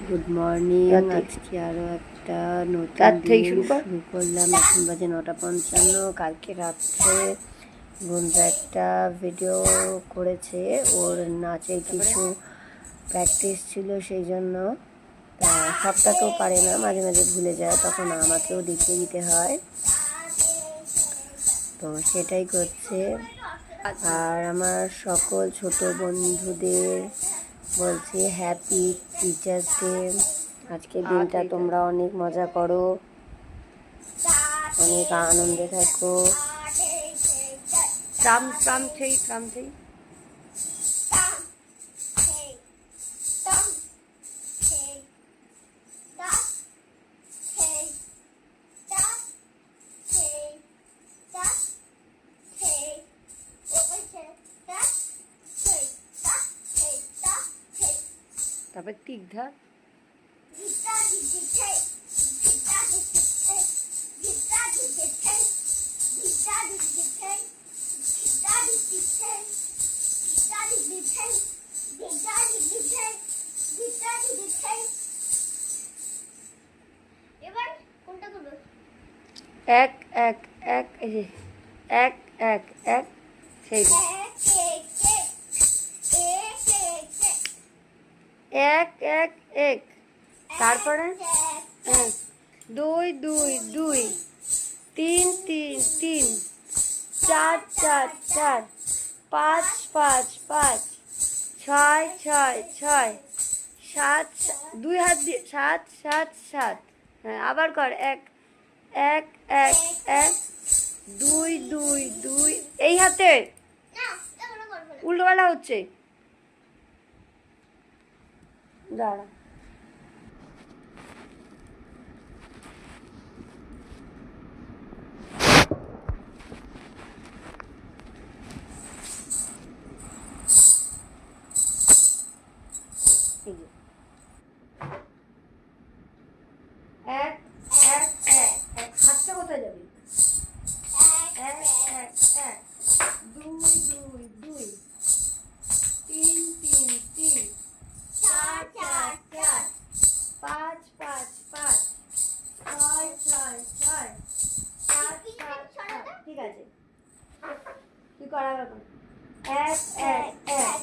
Good morning. আজকে আরও একটা নতুন দিন শুরু করলাম। এখন বাজে 9:55। কালকে রাত্রে বন্ধু একটা ভিডিও করেছে, ওর নাচের কিছু প্র্যাকটিস ছিল, সেই জন্য সবটা তো পারে না, মাঝে মাঝে ভুলে যায়, তখন আমাকেও দেখিয়ে দিতে হয়, তো সেটাই করছে। আর আমার সকল ছোট বন্ধুদের বলছি হ্যাপি টিচার্স ডে। আজকের দিনটা তোমরা অনেক মজা করো, অনেক আনন্দে থাকো। তারপর তীর্ধা এক এক এক এক এক এক সেই এক এক এক, তারপরে দুই দুই দুই, তিন তিন তিন, চার চার চার, পাঁচ পাঁচ পাঁচ, ছয় ছয় ছয়, সাত, দুই হাত দিয়ে সাত সাত সাত, হ্যাঁ আবার কর, এক এক এক এক, দুই দুই দুই, এই হাতে উল্টোবেলা হচ্ছে, দাঁড়া। এক এক এক এক, হাতটা কোথায় যাবে? এক এক এক, দুই দুই দুই, তিন তিন তিন, চার চার চার, পাঁচ পাঁচ পাঁচ, ছয় ছয় ছয়, সাত সাত সাত, ঠিক আছে তুই করা ব্যাপার। এক এক এক,